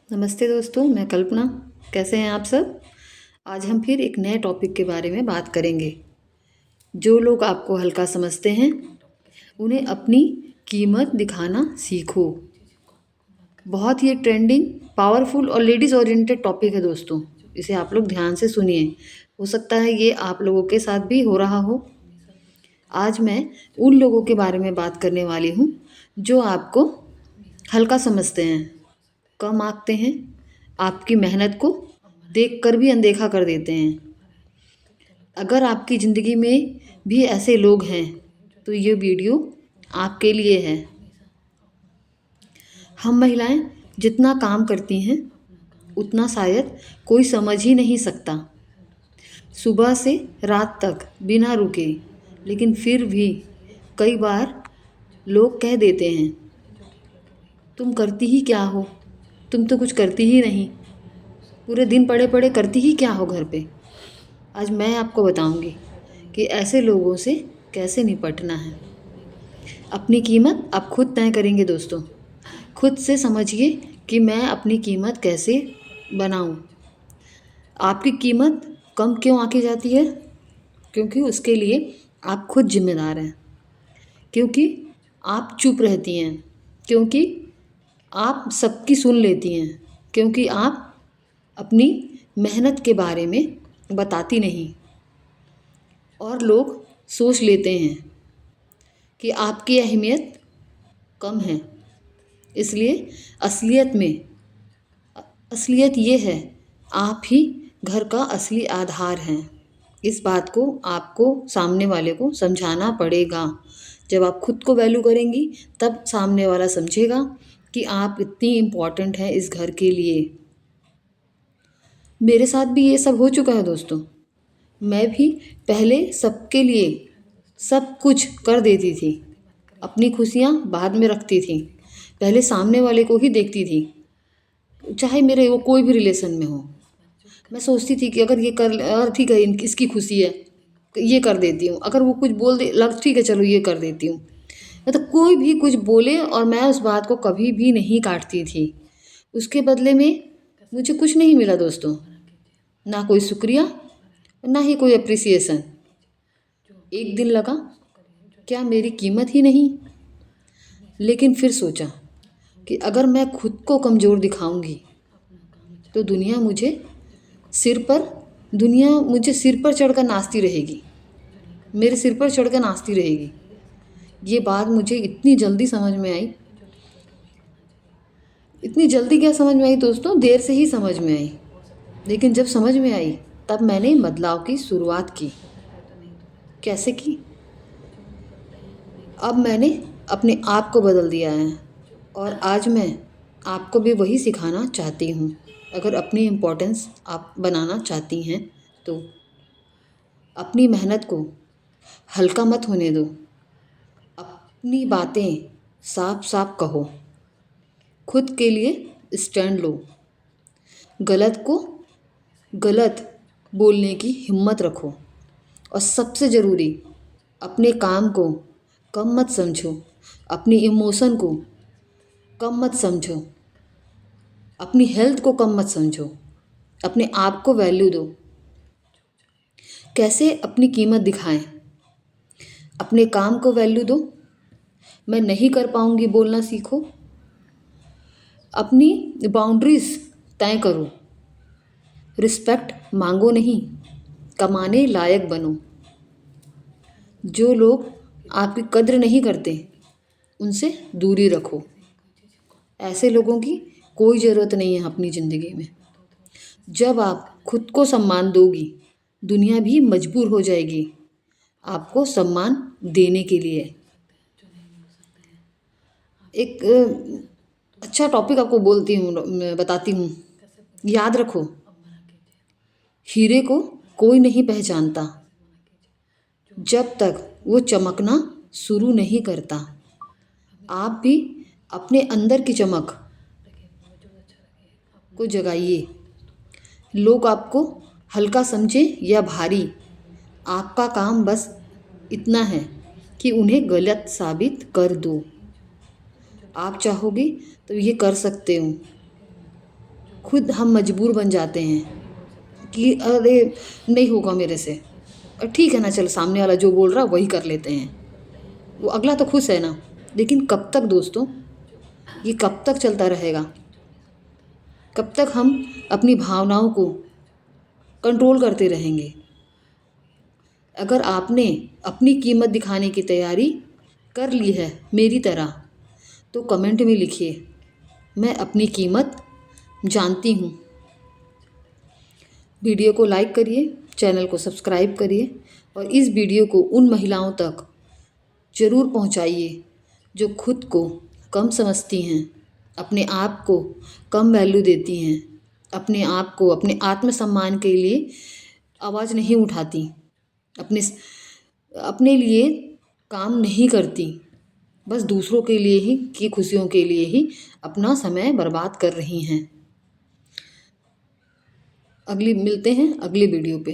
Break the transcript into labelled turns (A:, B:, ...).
A: नमस्ते दोस्तों, मैं कल्पना। कैसे हैं आप सब? आज हम फिर एक नए टॉपिक के बारे में बात करेंगे। जो लोग आपको हल्का समझते हैं उन्हें अपनी कीमत दिखाना सीखो। बहुत ही ट्रेंडिंग, पावरफुल और लेडीज़ ओरिएंटेड टॉपिक है दोस्तों। इसे आप लोग ध्यान से सुनिए। हो सकता है ये आप लोगों के साथ भी हो रहा हो। आज मैं उन लोगों के बारे में बात करने वाली हूँ जो आपको हल्का समझते हैं, कम आंकते हैं, आपकी मेहनत को देखकर भी अनदेखा कर देते हैं। अगर आपकी ज़िंदगी में भी ऐसे लोग हैं तो ये वीडियो आपके लिए है। हम महिलाएं जितना काम करती हैं उतना शायद कोई समझ ही नहीं सकता। सुबह से रात तक बिना रुके, लेकिन फिर भी कई बार लोग कह देते हैं, तुम करती ही क्या हो, तुम तो कुछ करती ही नहीं, पूरे दिन पड़े पड़े करती ही क्या हो घर पे। आज मैं आपको बताऊंगी कि ऐसे लोगों से कैसे निपटना है। अपनी कीमत आप खुद तय करेंगे दोस्तों। खुद से समझिए कि मैं अपनी कीमत कैसे बनाऊं। आपकी कीमत कम क्यों आंकी जाती है? क्योंकि उसके लिए आप खुद जिम्मेदार हैं। क्योंकि आप चुप रहती हैं। क्योंकि आप सबकी सुन लेती हैं। क्योंकि आप अपनी मेहनत के बारे में बताती नहीं और लोग सोच लेते हैं कि आपकी अहमियत कम है। इसलिए असलियत में असलियत ये है, आप ही घर का असली आधार हैं। इस बात को आपको सामने वाले को समझाना पड़ेगा। जब आप खुद को वैल्यू करेंगी तब सामने वाला समझेगा कि आप इतनी इम्पॉर्टेंट हैं इस घर के लिए। मेरे साथ भी ये सब हो चुका है दोस्तों। मैं भी पहले सबके लिए सब कुछ कर देती थी। अपनी खुशियाँ बाद में रखती थी। पहले सामने वाले को ही देखती थी, चाहे मेरे वो कोई भी रिलेशन में हो। मैं सोचती थी कि अगर ये कर, और ठीक है इसकी खुशी है, ये कर देती हूँ। अगर वो कुछ बोल दे, लग ठीक है चलो ये कर देती हूँ। मतलब कोई भी कुछ बोले और मैं उस बात को कभी भी नहीं काटती थी। उसके बदले में मुझे कुछ नहीं मिला दोस्तों। ना कोई शुक्रिया, ना ही कोई अप्रिसिएशन। एक दिन लगा क्या मेरी कीमत ही नहीं। लेकिन फिर सोचा कि अगर मैं खुद को कमज़ोर दिखाऊंगी तो दुनिया मुझे सिर पर चढ़कर नाचती रहेगी, मेरे सिर पर चढ़कर नाचती रहेगी। ये बात मुझे इतनी जल्दी समझ में आई। इतनी जल्दी क्या समझ में आई दोस्तों, देर से ही समझ में आई। लेकिन जब समझ में आई तब मैंने बदलाव की शुरुआत की। कैसे की? अब मैंने अपने आप को बदल दिया है और आज मैं आपको भी वही सिखाना चाहती हूँ। अगर अपनी इम्पोर्टेंस आप बनाना चाहती हैं तो अपनी मेहनत को हल्का मत होने दो। अपनी बातें साफ साफ कहो। खुद के लिए स्टैंड लो। गलत को गलत बोलने की हिम्मत रखो। और सबसे ज़रूरी, अपने काम को कम मत समझो। अपनी इमोशन को कम मत समझो। अपनी हेल्थ को कम मत समझो। अपने आप को वैल्यू दो। कैसे अपनी कीमत दिखाएं? अपने काम को वैल्यू दो। मैं नहीं कर पाऊंगी बोलना सीखो। अपनी बाउंड्रीज तय करो। रिस्पेक्ट मांगो नहीं, कमाने लायक बनो। जो लोग आपकी कद्र नहीं करते उनसे दूरी रखो। ऐसे लोगों की कोई ज़रूरत नहीं है अपनी ज़िंदगी में। जब आप खुद को सम्मान दोगी दुनिया भी मजबूर हो जाएगी आपको सम्मान देने के लिए। एक अच्छा टॉपिक आपको बताती हूँ। याद रखो, हीरे को कोई नहीं पहचानता जब तक वो चमकना शुरू नहीं करता। आप भी अपने अंदर की चमक को जगाइए। लोग आपको हल्का समझे या भारी, आपका काम बस इतना है कि उन्हें गलत साबित कर दो। आप चाहोगे तो ये कर सकते हो। खुद हम मजबूर बन जाते हैं कि अरे नहीं होगा मेरे से, ठीक है ना, चल सामने वाला जो बोल रहा वही कर लेते हैं, वो अगला तो खुश है ना। लेकिन कब तक दोस्तों, ये कब तक चलता रहेगा? कब तक हम अपनी भावनाओं को कंट्रोल करते रहेंगे? अगर आपने अपनी कीमत दिखाने की तैयारी कर ली है मेरी तरह, तो कमेंट में लिखिए, मैं अपनी कीमत जानती हूँ। वीडियो को लाइक करिए, चैनल को सब्सक्राइब करिए और इस वीडियो को उन महिलाओं तक ज़रूर पहुँचाइए जो खुद को कम समझती हैं, अपने आप को कम वैल्यू देती हैं, अपने आप को अपने आत्मसम्मान के लिए आवाज़ नहीं उठाती, अपने लिए काम नहीं करती, बस दूसरों के लिए ही की खुशियों के लिए ही अपना समय बर्बाद कर रही हैं। मिलते हैं अगली वीडियो पे।